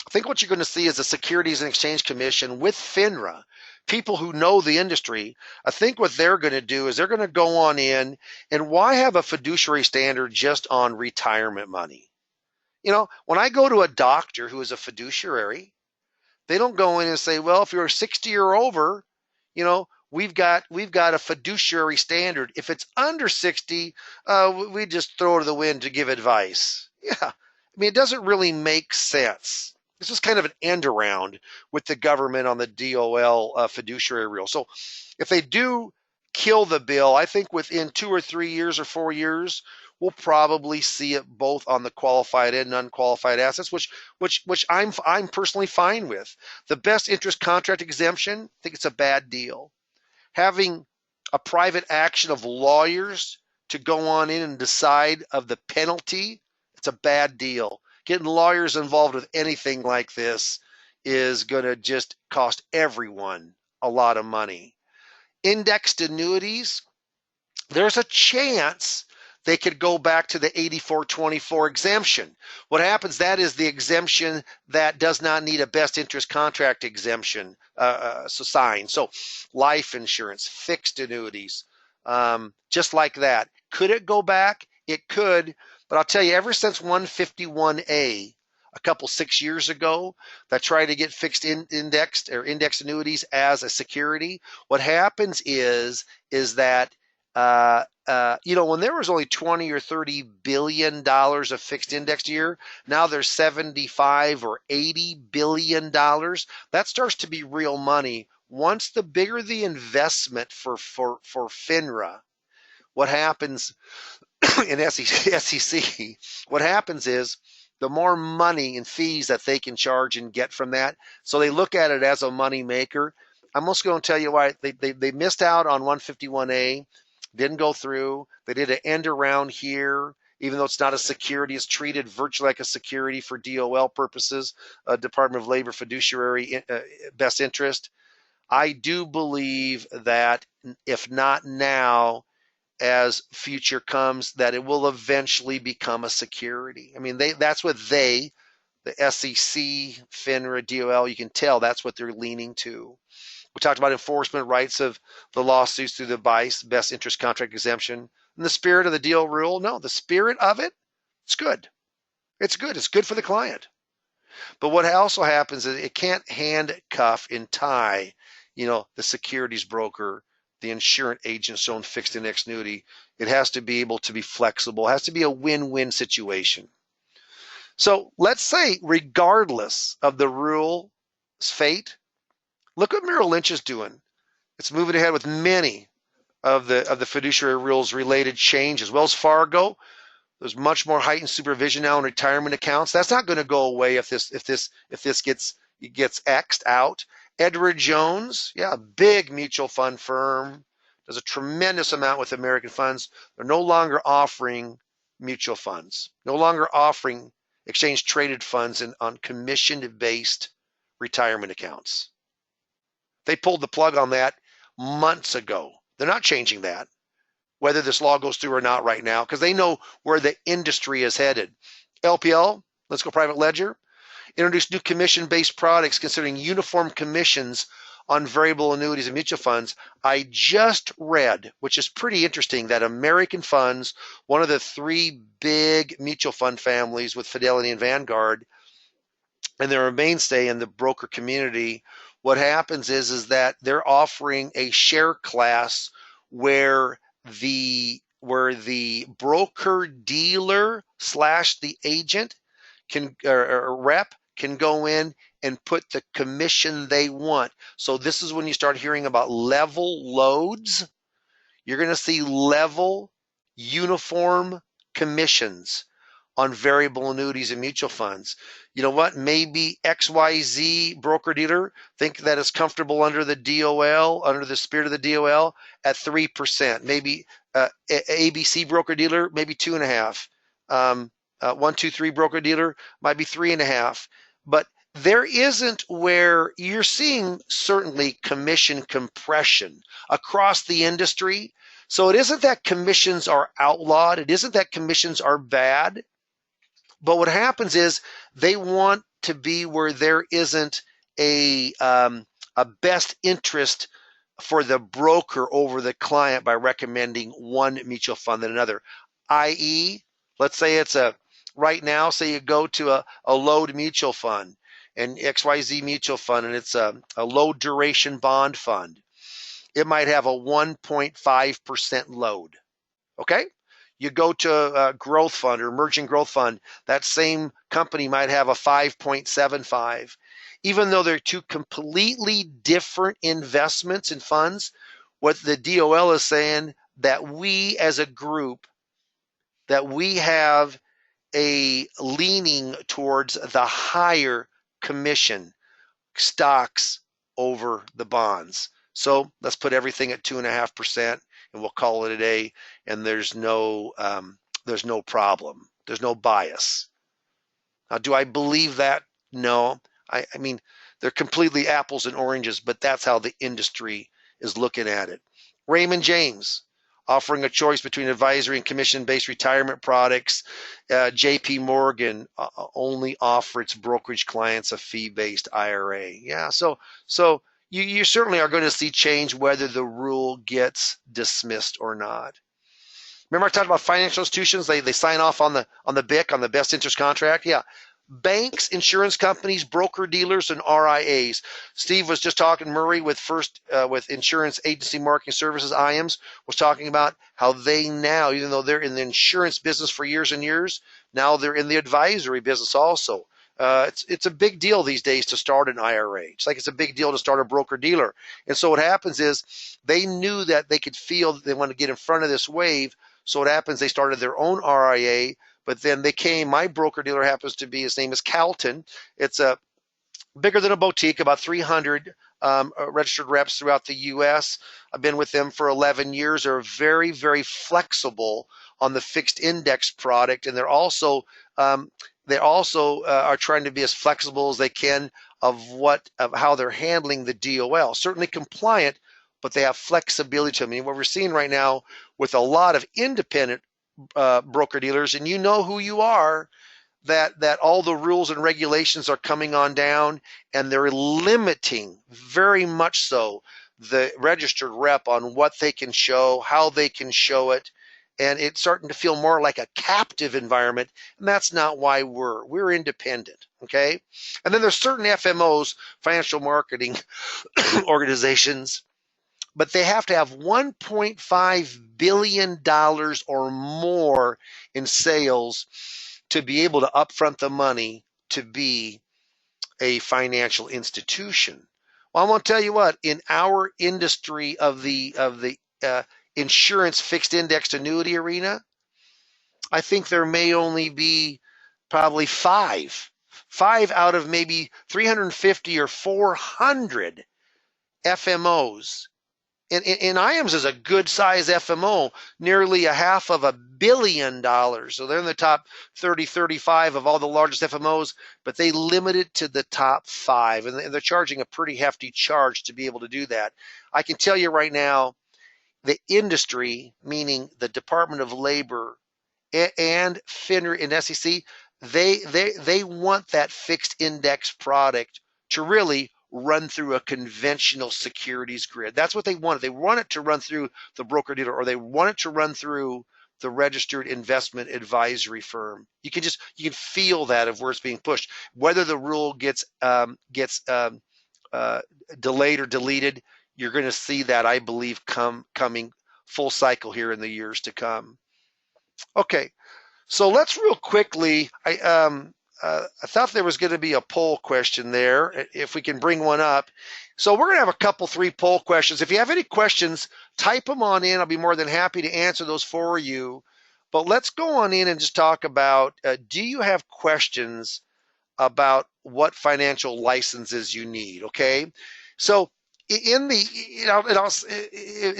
I think what you're going to see is the Securities and Exchange Commission with FINRA, people who know the industry. I think what they're going to do is they're going to go on in, and why have a fiduciary standard just on retirement money? When I go to a doctor who is a fiduciary, they don't go in and say, well, if you're 60 or over, we've got a fiduciary standard. If it's under 60, we just throw it to the wind to give advice. Yeah, I mean, it doesn't really make sense. This is kind of an end around with the government on the DOL fiduciary rule. So if they do kill the bill, I think within 2 or 3 years or 4 years, we'll probably see it both on the qualified and unqualified assets, which I'm personally fine with. The best interest contract exemption, I think it's a bad deal. Having a private action of lawyers to go on in and decide of the penalty, it's a bad deal. Getting lawyers involved with anything like this is going to just cost everyone a lot of money. Indexed annuities, there's a chance they could go back to the 8424 exemption. What happens, that is the exemption that does not need a best interest contract exemption signed. So life insurance, fixed annuities, just like that. Could it go back? It could, but I'll tell you, ever since 151A, a couple 6 years ago, that tried to get fixed indexed annuities as a security, what happens is that when there was only 20 or 30 billion dollars of fixed indexed a year, now there's 75 or 80 billion dollars. That starts to be real money. Once the bigger the investment for FINRA, what happens in SEC, what happens is the more money and fees that they can charge and get from that. So they look at it as a money maker. I'm also going to tell you why they missed out on 151A. Didn't go through. They did an end around here, even though it's not a security. It's treated virtually like a security for DOL purposes, Department of Labor fiduciary best interest. I do believe that if not now, as future comes, that it will eventually become a security. I mean, that's what the SEC, FINRA, DOL, you can tell that's what they're leaning to. We talked about enforcement rights of the lawsuits through the BICE, best interest contract exemption. In the spirit of the DOL rule, no, the spirit of it, it's good. It's good. It's good for the client. But what also happens is it can't handcuff and tie, the securities broker, the insurance agent's own fixed index annuity. It has to be able to be flexible. It has to be a win-win situation. So let's say, regardless of the rule's fate, look what Merrill Lynch is doing. It's moving ahead with many of the fiduciary rules related changes. Wells Fargo, there's much more heightened supervision now in retirement accounts. That's not going to go away if this gets X'd out. Edward Jones, a big mutual fund firm, does a tremendous amount with American funds. They're no longer offering mutual funds, no longer offering exchange traded funds on commission-based retirement accounts. They pulled the plug on that months ago. They're not changing that, whether this law goes through or not right now, because they know where the industry is headed. LPL, let's go private ledger, introduced new commission-based products considering uniform commissions on variable annuities and mutual funds. I just read, which is pretty interesting, that American Funds, one of the three big mutual fund families with Fidelity and Vanguard, and they're a mainstay in the broker community. What happens is that they're offering a share class where the broker dealer / the agent can or rep can go in and put the commission they want. So this is when you start hearing about level loads. You're going to see level uniform commissions on variable annuities and mutual funds. You know what? Maybe XYZ broker dealer think that it's comfortable under the DOL, under the spirit of the DOL at 3%. Maybe ABC broker dealer, maybe 2.5%. 123 broker dealer might be 3.5%. But there isn't where you're seeing certainly commission compression across the industry. So it isn't that commissions are outlawed. It isn't that commissions are bad. But what happens is they want to be where there isn't a best interest for the broker over the client by recommending one mutual fund than another. I.e., let's say it's right now, say you go to a load mutual fund, and XYZ mutual fund, and it's a low duration bond fund. It might have a 1.5% load. Okay? You go to a growth fund or emerging growth fund, that same company might have a 5.75. Even though they're two completely different investments and funds, what the DOL is saying that we as a group, that we have a leaning towards the higher commission stocks over the bonds. So let's put everything at 2.5%, and we'll call it a day. And there's no problem. There's no bias. Now, do I believe that? No. I mean, they're completely apples and oranges, but that's how the industry is looking at it. Raymond James, offering a choice between advisory and commission-based retirement products. JP Morgan only offer its brokerage clients a fee-based IRA. Yeah, so you certainly are going to see change whether the rule gets dismissed or not. Remember I talked about financial institutions, they sign off on the BIC, on the best interest contract? Yeah. Banks, insurance companies, broker dealers, and RIAs. Steve was just talking, Murray, with Insurance Agency Marketing Services, IAMS, was talking about how they now, even though they're in the insurance business for years and years, now they're in the advisory business also. It's a big deal these days to start an IRA. It's like it's a big deal to start a broker dealer. And so what happens is they knew that they could feel that they want to get in front of this wave. So what happens, they started their own RIA, but then my broker dealer happens to be, his name is Calton. It's bigger than a boutique, about 300 registered reps throughout the U.S. I've been with them for 11 years. They're very, very flexible on the fixed index product, and they're also are trying to be as flexible as they can of how they're handling the DOL. Certainly compliant, but they have flexibility to them. I mean, what we're seeing right now with a lot of independent broker dealers, and you know who you are, that all the rules and regulations are coming on down, and they're limiting very much so the registered rep on what they can show, how they can show it, and it's starting to feel more like a captive environment, and that's not why we're independent, okay? And then there's certain FMOs, financial marketing organizations, but they have to have $1.5 billion or more in sales to be able to upfront the money to be a financial institution. Well, I'm going to tell you what, in our industry of the insurance fixed indexed annuity arena, I think there may only be probably five out of maybe 350 or 400 FMOs. And IAMS is a good size FMO, nearly $500 million. So they're in the top 30, 35 of all the largest FMOs, but they limit it to the top 5. And they're charging a pretty hefty charge to be able to do that. I can tell you right now, the industry, meaning the Department of Labor and FINRA and SEC, they want that fixed index product to really run through a conventional securities grid. That's what they want. They want it to run through the broker dealer, or they want it to run through the registered investment advisory firm. You can feel that of where it's being pushed. Whether the rule gets delayed or deleted, you're going to see that, I believe, coming full cycle here in the years to come. Okay, so let's real quickly. I thought there was going to be a poll question there, if we can bring one up. So we're going to have a 3 poll questions. If you have any questions, type them on in. I'll be more than happy to answer those for you. But let's go on in and just talk about, do you have questions about what financial licenses you need, okay? So is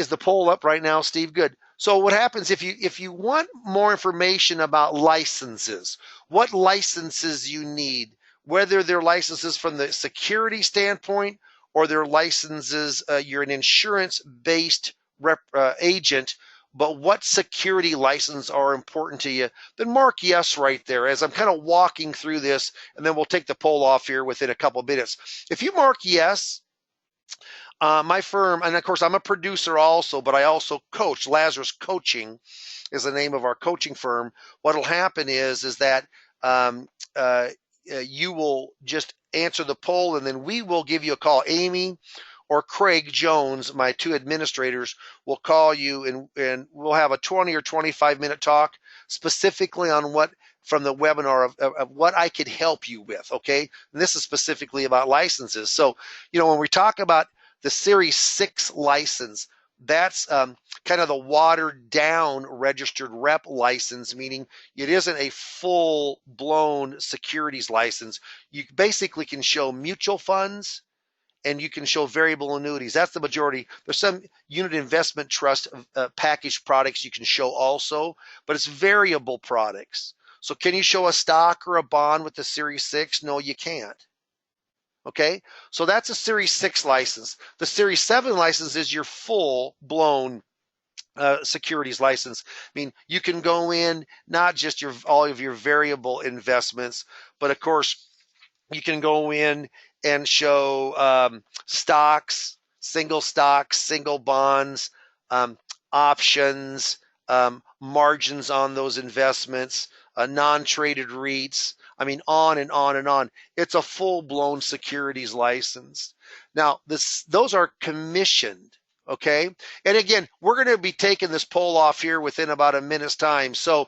the poll up right now, Steve? Good. So what happens if you want more information about licenses, what licenses you need, whether they're licenses from the security standpoint or they're licenses, you're an insurance-based agent, but what security license are important to you, then mark yes right there as I'm kind of walking through this, and then we'll take the poll off here within a couple of minutes. If you mark yes, my firm, and of course I'm a producer also, but I also coach. Lazarus Coaching is the name of our coaching firm. What'll happen is that you will just answer the poll, and then we will give you a call. Amy or Craig Jones, my 2 administrators, will call you, and we'll have a 20 or 25-minute talk specifically on what from the webinar of what I could help you with, okay? And this is specifically about licenses. So, when we talk about the Series 6 license, That's kind of the watered down registered rep license, meaning it isn't a full blown securities license. You basically can show mutual funds and you can show variable annuities. That's the majority. There's some unit investment trust package products you can show also, but it's variable products. So can you show a stock or a bond with the Series 6? No, you can't. Okay, so that's a Series 6 license. The Series 7 license is your full blown securities license. I mean, you can go in not just all of your variable investments, but of course you can go in and show stocks, single bonds, options, margins on those investments, non-traded REITs. I mean, on and on and on. It's a full-blown securities license. Now, those are commissioned. Okay. And again, we're going to be taking this poll off here within about a minute's time. So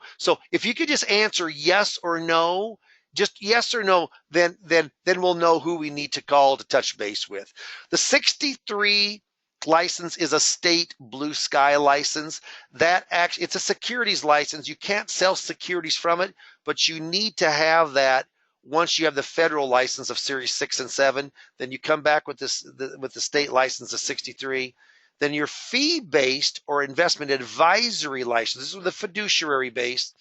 if you could just answer yes or no, just yes or no, then we'll know who we need to call to touch base with. The 63 license is a state blue sky license. That actually, it's a securities license. You can't sell securities from it, but you need to have that. Once you have the federal license of Series 6 and 7, then you come back with with the state license of 63. Then your fee-based or investment advisory license, this is the fiduciary-based,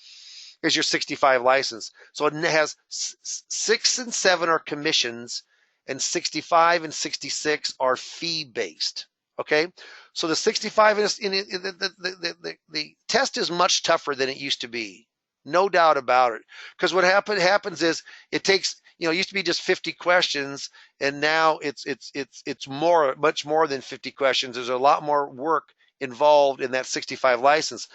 is your 65 license. So it has 6 and 7 are commissions, and 65 and 66 are fee-based. Okay, so the 65 the test is much tougher than it used to be, no doubt about it. Because what happens is it takes, it used to be just 50 questions, and now it's much more than 50 questions. There's a lot more work involved in that 65 license.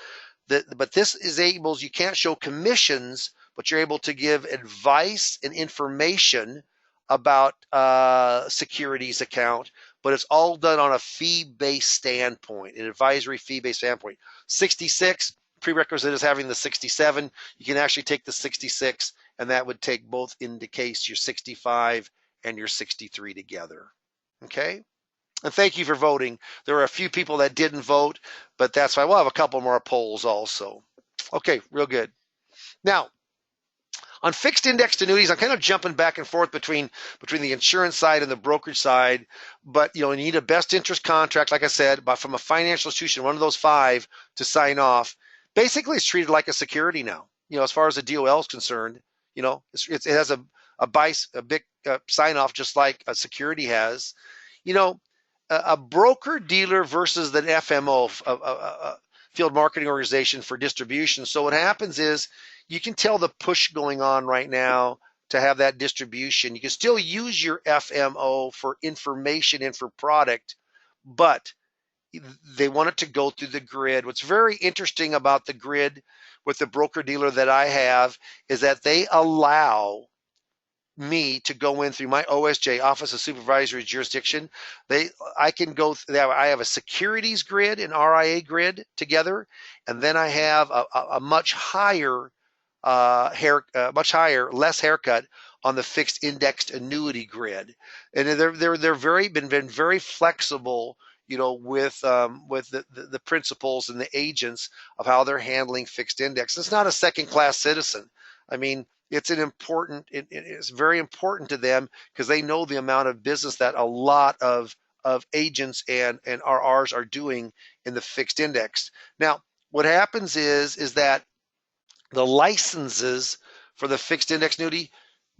But this enables, you can't show commissions, but you're able to give advice and information about securities account, but it's all done on a fee-based standpoint, an advisory fee-based standpoint. 66, prerequisite is having the 67. You can actually take the 66, and that would take both into case your 65 and your 63 together. Okay? And thank you for voting. There are a few people that didn't vote, but that's why we'll have a couple more polls also. Okay, real good. Now, on fixed indexed annuities, I'm kind of jumping back and forth between the insurance side and the brokerage side, but you need a best interest contract, like I said, but from a financial institution, one of those 5 to sign off. Basically, it's treated like a security now. As far as the DOL is concerned, it has a big sign off just like a security has. A broker dealer versus the FMO, field marketing organization for distribution. So what happens is you can tell the push going on right now to have that distribution. You can still use your FMO for information and for product, but they want it to go through the grid. What's very interesting about the grid with the broker dealer that I have is that they allow me to go in through my OSJ, Office of Supervisory Jurisdiction. I can go through that. I have a securities grid and RIA grid together, and then I have a much higher less haircut on the fixed indexed annuity grid, and they're been very flexible, with the principals and the agents of how they're handling fixed index. It's not a second class citizen. I mean, it's it's very important to them because they know the amount of business that a lot of agents and RRs are doing in the fixed index. Now, what happens is that the licenses for the fixed index annuity,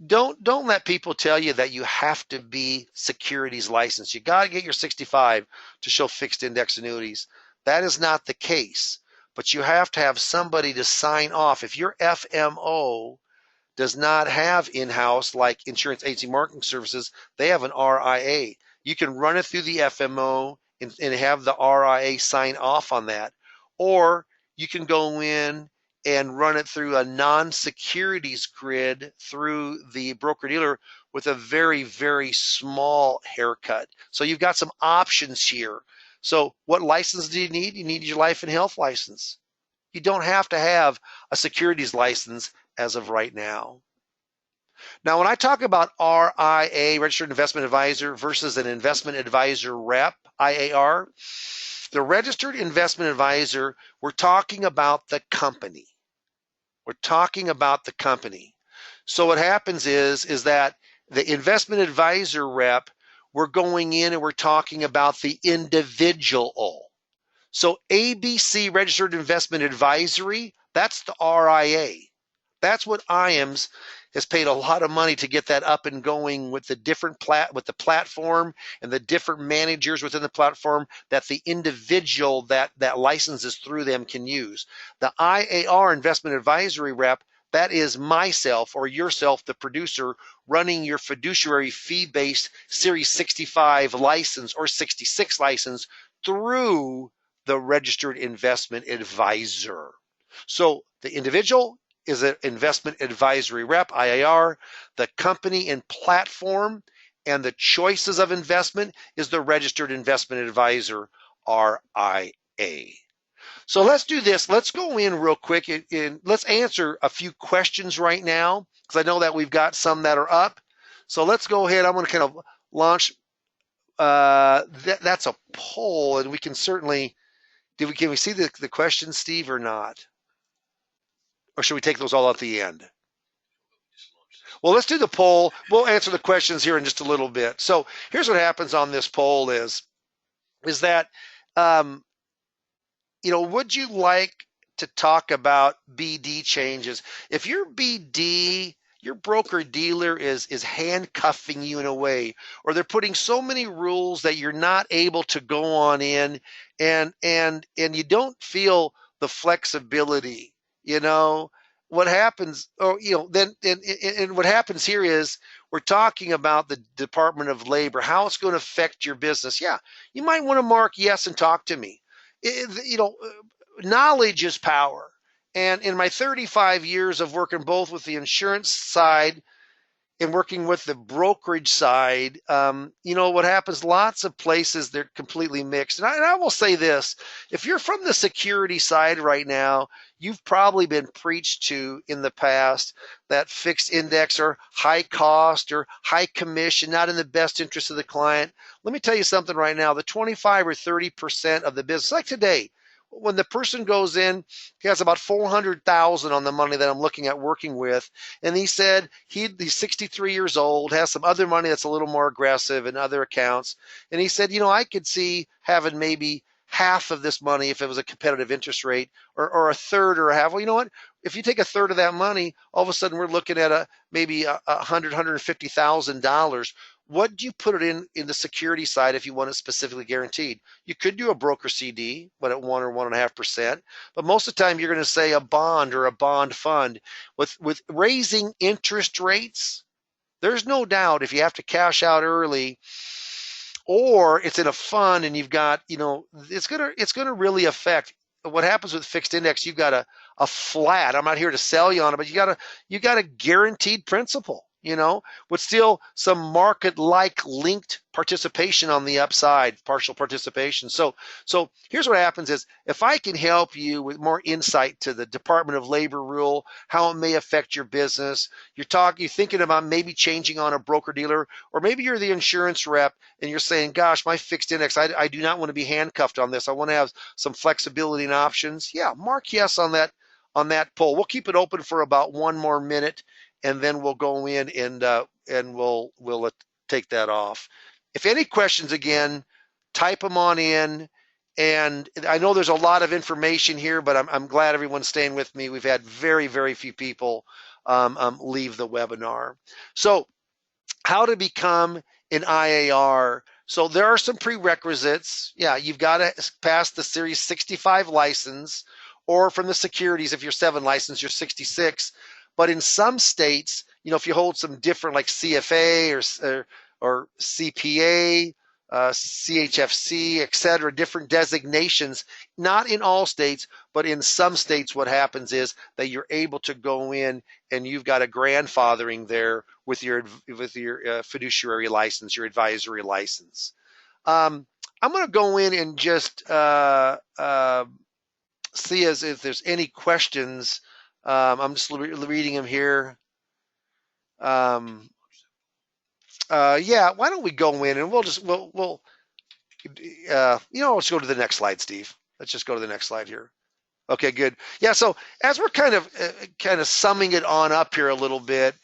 don't let people tell you that you have to be securities licensed. You got to get your 65 to show fixed index annuities. That is not the case, but you have to have somebody to sign off. If your FMO does not have in-house, like Insurance Agency Marketing Services, they have an RIA. You can run it through the FMO and have the RIA sign off on that. Or you can go in and run it through a non-securities grid through the broker-dealer with a very, very small haircut. So you've got some options here. So what license do you need? You need your life and health license. You don't have to have a securities license as of right now. Now, when I talk about RIA, Registered Investment Advisor, versus an Investment Advisor Rep, IAR, The registered investment advisor, we're talking about the company. We're talking about the company. So what happens is that the investment advisor rep, we're going in and we're talking about the individual. So ABC Registered Investment Advisory, that's the RIA. That's what IAMS has paid a lot of money to get that up and going with the different with the platform and the different managers within the platform that the individual that licenses through them can use. The IAR Investment Advisory rep, that is myself or yourself, the producer, running your fiduciary fee-based Series 65 license or 66 license through the registered investment advisor. So the individual is an investment advisory rep, IAR. The company and platform and the choices of investment is the registered investment advisor, RIA. So let's do this. Let's go in real quick and let's answer a few questions right now because I know that we've got some that are up. So let's go ahead. I'm going to kind of launch. That's a poll, and we can certainly. Can we see the questions, Steve, or not? Or should we take those all at the end? Well, let's do the poll. We'll answer the questions here in just a little bit. So here's what happens on this poll is that, would you like to talk about BD changes? If your BD, your broker dealer is handcuffing you in a way, or they're putting so many rules that you're not able to go on in and you don't feel the flexibility, what happens, then and what happens here is we're talking about the Department of Labor, how it's going to affect your business. Yeah, you might want to mark yes and talk to me. Knowledge is power. And in my 35 years of working both with the insurance side and working with the brokerage side, what happens, lots of places, they're completely mixed. And I will say this, if you're from the security side right now, you've probably been preached to in the past that fixed index or high cost or high commission, not in the best interest of the client. Let me tell you something right now, the 25 or 30% of the business, like today, when the person goes in, he has about 400,000 on the money that I'm looking at working with. And he said he's 63 years old, has some other money that's a little more aggressive in other accounts. And he said, I could see having maybe half of this money if it was a competitive interest rate or a third or a half. Well, you know what? If you take a third of that money, all of a sudden we're looking at maybe $150,000. What do you put it in the security side if you want it specifically guaranteed? You could do a broker CD, but at 1 or 1.5%. But most of the time, you're going to say a bond or a bond fund. With raising interest rates, there's no doubt if you have to cash out early, or it's in a fund and you've got, it's gonna really affect what happens with fixed index. You've got a flat. I'm not here to sell you on it, but you got a guaranteed principal. With still some market-like linked participation on the upside, partial participation. So here's what happens is if I can help you with more insight to the Department of Labor rule, how it may affect your business, you're thinking about maybe changing on a broker dealer, or maybe you're the insurance rep and you're saying, gosh, my fixed index, I do not want to be handcuffed on this. I want to have some flexibility and options. Yeah, mark yes on that poll. We'll keep it open for about 1 more minute, and then we'll go in and we'll take that off. If any questions, again, type them on in. And I know there's a lot of information here, but I'm glad everyone's staying with me. We've had very, very few people leave the webinar. So how to become an IAR. So there are some prerequisites. Yeah, you've got to pass the Series 65 license, or from the securities, if you're 7 licensed, you're 66. But in some states, if you hold some different like CFA or CPA, CHFC, et cetera, different designations, not in all states, but in some states, what happens is that you're able to go in and you've got a grandfathering there with your fiduciary license, your advisory license. I'm going to go in and just see if there's any questions. I'm just reading them here. Yeah, why don't we go in and we'll Let's go to the next slide, Steve. Let's just go to the next slide here. Okay, good. Yeah, so as we're kind of summing it on up here a little bit,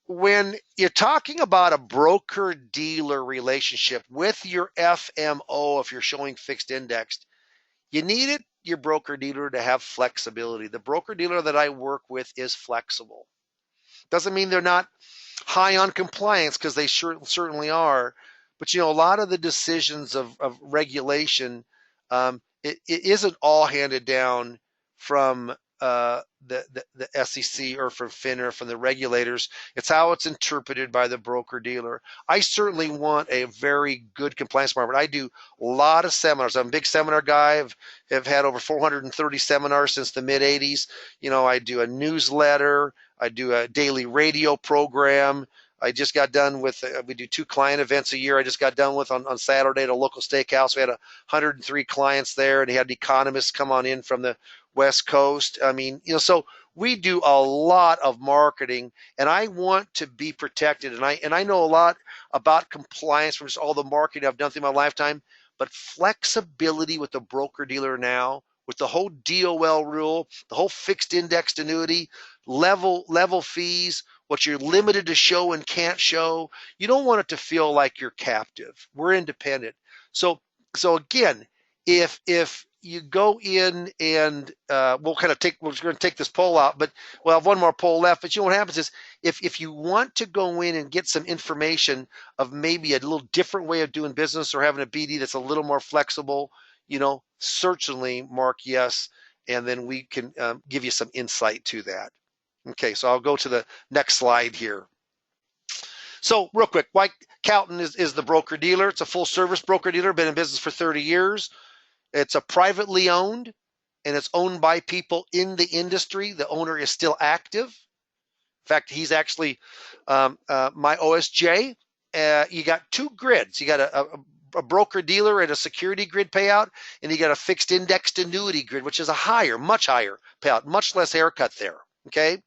when you're talking about a broker dealer relationship with your FMO, if you're showing fixed indexed, you needed your broker dealer to have flexibility. The broker dealer that I work with is flexible. Doesn't mean they're not high on compliance, because they certainly are. But a lot of the decisions of regulation, it isn't all handed down from the SEC or from FINRA, from the regulators. It's how it's interpreted by the broker dealer. I certainly want a very good compliance department. I do a lot of seminars. I'm a big seminar guy. Have had over 430 seminars since the mid 80s. I do a newsletter. I do a daily radio program. I just got done with, we do 2 client events a year. I just got done with on Saturday at a local steakhouse. We had 103 clients there, and he had economists come on in from the West Coast. I mean, so we do a lot of marketing, and I want to be protected. And I know a lot about compliance from just all the marketing I've done through my lifetime, but flexibility with the broker dealer now, with the whole DOL rule, the whole fixed indexed annuity, level fees, what you're limited to show and can't show. You don't want it to feel like you're captive. We're independent. So again, if you go in and we're going to take this poll out, but we'll have one more poll left. But what happens is, if you want to go in and get some information of maybe a little different way of doing business, or having a BD that's a little more flexible, certainly mark yes, and then we can give you some insight to that. Okay, so I'll go to the next slide here. So real quick, White Calton is the broker dealer. It's a full service broker dealer, been in business for 30 years. It's a privately owned, and it's owned by people in the industry. The owner is still active. In fact, he's actually my OSJ. You got 2 grids. You got a broker dealer and a security grid payout, and you got a fixed indexed annuity grid, which is a much higher payout, much less haircut there. Okay.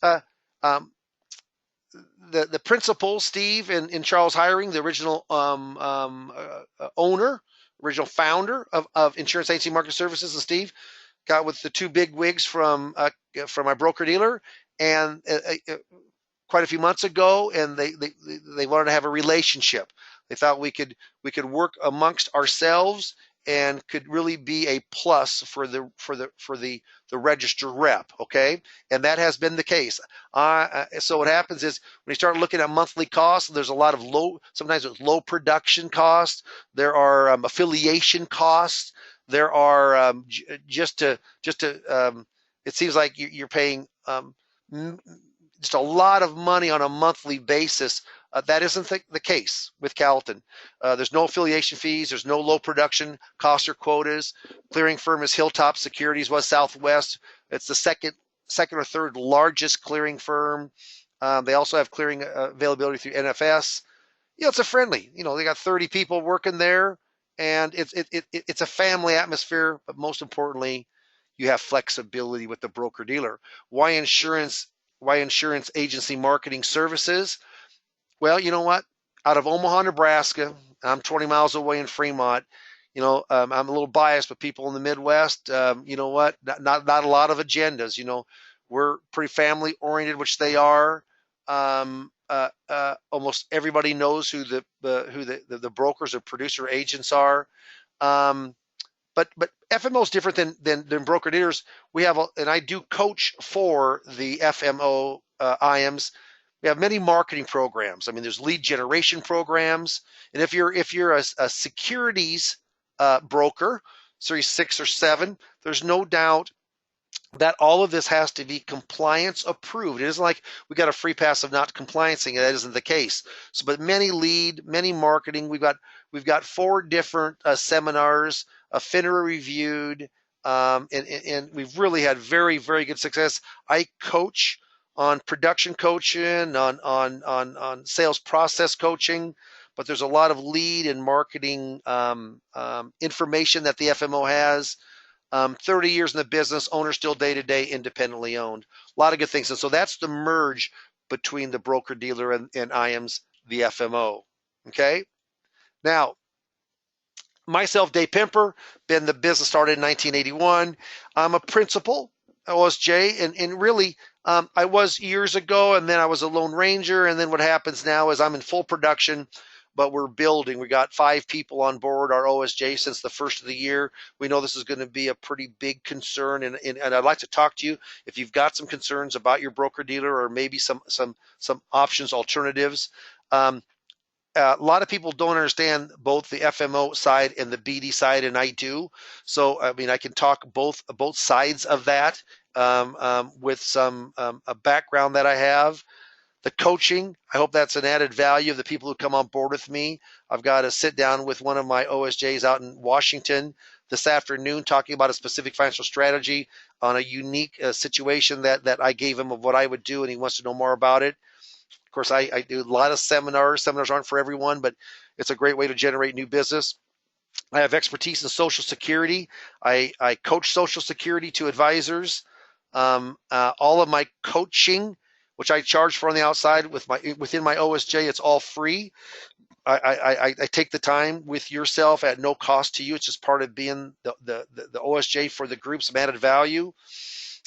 The principal, Steve, and Charles Hiring, the original owner, original founder of Insurance Agency Market Services, and Steve got with the 2 big wigs from my broker dealer, and quite a few months ago, and they wanted to have a relationship. They thought we could work amongst ourselves and could really be a plus for the register rep. Okay, and that has been the case. So what happens is, when you start looking at monthly costs, there's a lot of sometimes it's low production costs. There are affiliation costs. There are it seems like you're paying just a lot of money on a monthly basis. That isn't the case with Calton. There's no affiliation fees. There's no low production costs or quotas. Clearing firm is Hilltop Securities, was Southwest. It's the second or third largest clearing firm. They also have clearing availability through NFS. It's a friendly. They got 30 people working there, and it's a family atmosphere. But most importantly, you have flexibility with the broker dealer. Why insurance agency marketing services? Well, you know what? Out of Omaha, Nebraska, I'm 20 miles away in Fremont. I'm a little biased, but people in the Midwest, you know what? Not a lot of agendas. We're pretty family oriented, which they are. Almost everybody knows who the brokers or producer agents are. But FMO is different than broker dealers. We have, and I do coach for the FMO IMs. We have many marketing programs. I mean, there's lead generation programs, and if you're a securities broker, Series 6 or 7, there's no doubt that all of this has to be compliance approved. It isn't like we got a free pass of not compliancing. That isn't the case. So, but many marketing. We've got 4 different seminars, FINRA reviewed, and we've really had very, very good success. I coach on production coaching, on sales process coaching, but there's a lot of lead and marketing information that the FMO has. 30 years in the business, owner still day-to-day, independently owned. A lot of good things. And so that's the merge between the broker-dealer and IAMS, the FMO. Okay? Now, Myself, Dave Pimper, been the business started in 1981. I'm a principal at OSJ, and really, I was years ago, and then I was a Lone Ranger, and then what happens now is I'm in full production, but we're building. We got 5 people on board our OSJ since the first of the year. We know this is going to be a pretty big concern, and I'd like to talk to you if you've got some concerns about your broker dealer or maybe some options, alternatives. A lot of people don't understand both the FMO side and the BD side, and I do. So, I mean, I can talk both sides of that with some a background that I have. The coaching, I hope that's an added value of the people who come on board with me. I've got to sit down with one of my OSJs out in Washington this afternoon talking about a specific financial strategy on a unique situation that I gave him of what I would do, and he wants to know more about it. Of course, I do a lot of seminars. Seminars aren't for everyone, but it's a great way to generate new business. I have expertise in Social Security. I coach Social Security to advisors. All of my coaching, which I charge for on the outside within my OSJ, it's all free. I take the time with yourself at no cost to you. It's just part of being the OSJ for the group, some added value.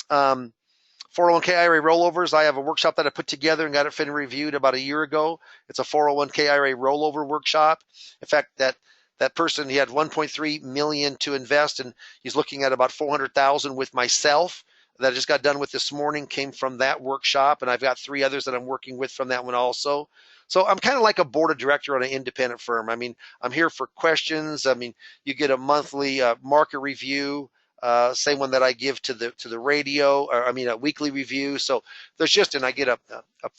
401k IRA rollovers. I have a workshop that I put together and got it fin reviewed about a year ago. It's a 401k IRA rollover workshop. In fact, that person, he had 1.3 million to invest, and he's looking at about 400,000 with myself that I just got done with this morning, came from that workshop, and I've got 3 others that I'm working with from that one also. So I'm kind of like a board of director on an independent firm. I mean, I'm here for questions. I mean, you get a monthly market review. Same one that I give to the radio, or I mean a weekly review. So there's just, and I get a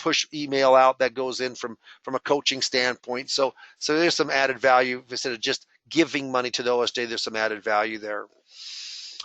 push email out that goes in from a coaching standpoint. So there's some added value instead of just giving money to the OSJ. There's some added value there.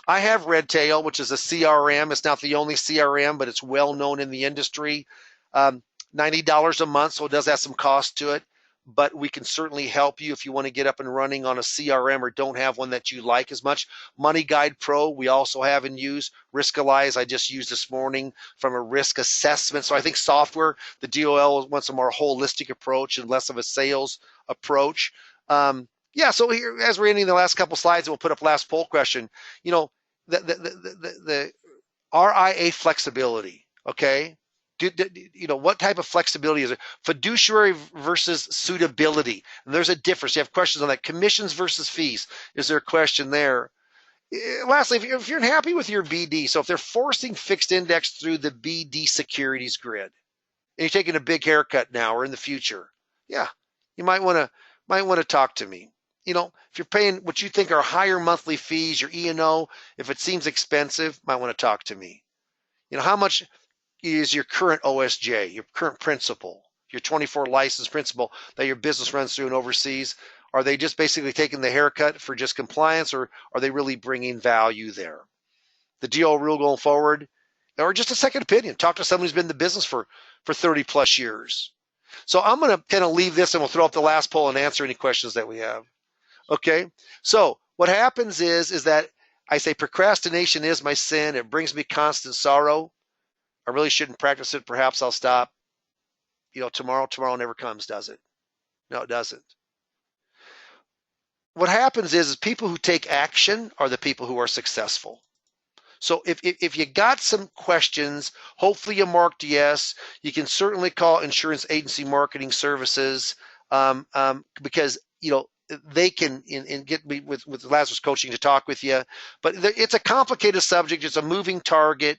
I have Redtail, which is a CRM. It's not the only CRM, but it's well known in the industry. $90 a month, so it does have some cost to it. But we can certainly help you if you want to get up and running on a CRM or don't have one that you like as much. Money Guide Pro, we also have and use. Riskalyze, I just used this morning from a risk assessment. So I think software, the DOL wants a more holistic approach and less of a sales approach. Yeah, so here, as we're ending the last couple slides, and we'll put up last poll question. You know, the RIA flexibility, okay? You know, what type of flexibility is it? Fiduciary versus suitability. And there's a difference. You have questions on that. Commissions versus fees. Is there a question there? Lastly, if you're unhappy with your BD, so if they're forcing fixed index through the BD securities grid, and you're taking a big haircut now or in the future, yeah, you might want to talk to me. You know, if you're paying what you think are higher monthly fees, your E&O, if it seems expensive, might want to talk to me. You know, how much is your current OSJ, your current principal, your 24 licensed principal that your business runs through and oversees? Are they just basically taking the haircut for just compliance, or are they really bringing value there? The DOL rule going forward, or just a second opinion. Talk to someone who's been in the business for 30 plus years. So I'm going to kind of leave this, and we'll throw up the last poll and answer any questions that we have. Okay, so what happens is that I say procrastination is my sin. It brings me constant sorrow. I really shouldn't practice it. Perhaps I'll stop. You know, tomorrow never comes, does it? No, it doesn't. What happens is people who take action are the people who are successful. So if you got some questions, hopefully you marked yes. You can certainly call Insurance Agency Marketing Services because, you know, they can get me with Lazarus Coaching to talk with you. But it's a complicated subject. It's a moving target.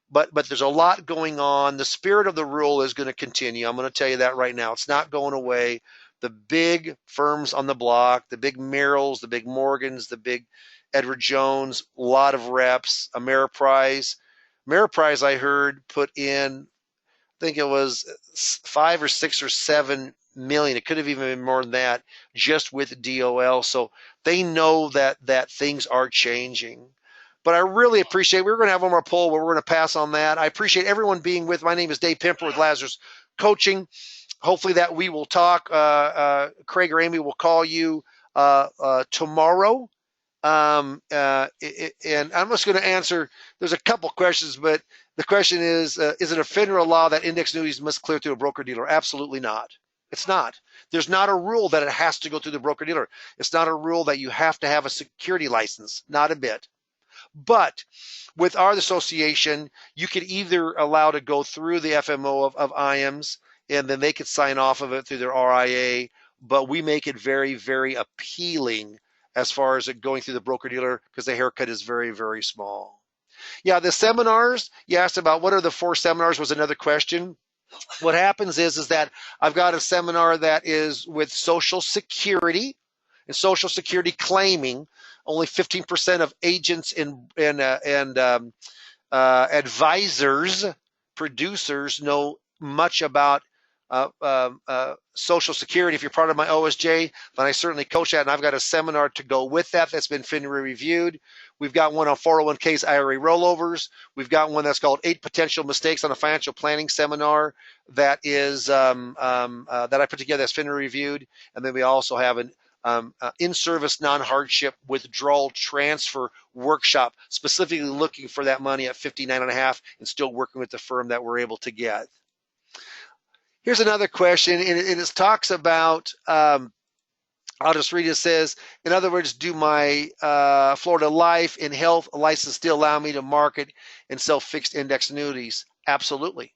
But there's a lot going on. The spirit of the rule is going to continue. I'm going to tell you that right now. It's not going away. The big firms on the block, the big Merrills, the big Morgans, the big Edward Jones, a lot of reps, Ameriprise. Ameriprise, I heard, put in, I think it was 5 or 6 or 7 million. It could have even been more than that, just with DOL. So they know that things are changing. But I really appreciate, we're going to have one more poll where we're going to pass on that. I appreciate everyone being with. My name is Dave Pimper with Lazarus Coaching. Hopefully that we will talk. Craig or Amy will call you tomorrow. And I'm just going to answer, there's a couple questions, but the question is it a federal law that index annuities must clear through a broker dealer? Absolutely not. It's not. There's not a rule that it has to go through the broker dealer. It's not a rule that you have to have a security license. Not a bit. But with our association, you could either allow to go through the FMO of IAMS, and then they could sign off of it through their RIA. But we make it very, very appealing as far as it going through the broker dealer because the haircut is very, very small. Yeah, the seminars, you asked about what are the 4 seminars was another question. What happens is that I've got a seminar that is with Social Security and Social Security claiming. Only 15% of agents and advisors, producers know much about Social Security. If you're part of my OSJ, then I certainly coach that, and I've got a seminar to go with that that's been FINRA reviewed. We've got one on 401ks, IRA rollovers. We've got one that's called 8 Potential Mistakes on a Financial Planning Seminar that is that I put together that's FINRA reviewed. And then we also have an in-service non-hardship withdrawal transfer workshop, specifically looking for that money at 59.5 and still working with the firm that we're able to get. Here's another question, and it talks about, I'll just read it. It says, in other words, do my Florida Life and Health license still allow me to market and sell fixed index annuities? Absolutely.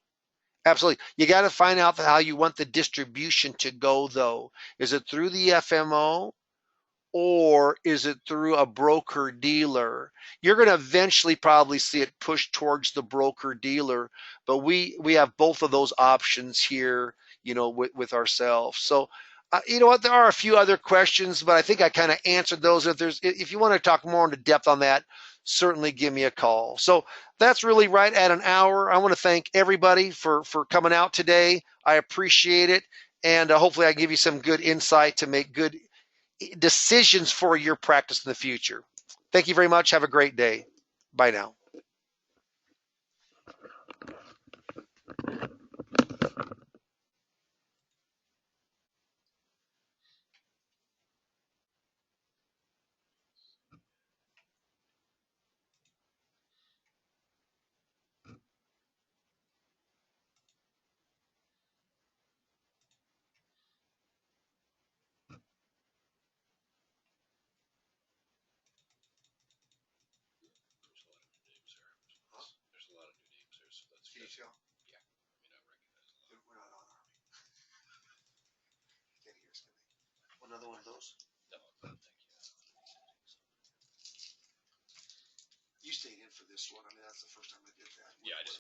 Absolutely. You got to find out how you want the distribution to go, though. Is it through the FMO? Or is it through a broker dealer? You're going to eventually probably see it push towards the broker dealer, but we have both of those options here, with ourselves. So, you know what? There are a few other questions, but I think I kind of answered those. If you want to talk more into depth on that, certainly give me a call. So that's really right at an hour. I want to thank everybody for coming out today. I appreciate it, and hopefully I give you some good insight to make good decisions for your practice in the future. Thank you very much. Have a great day. Bye now. There's a lot of new names there, so that's good. Yeah. I mean, I recognize a lot. We're not on Army. Can't hear us. Another one of those? No, thank you. You stayed in for this one. I mean, that's the first time I did that. Yeah, I just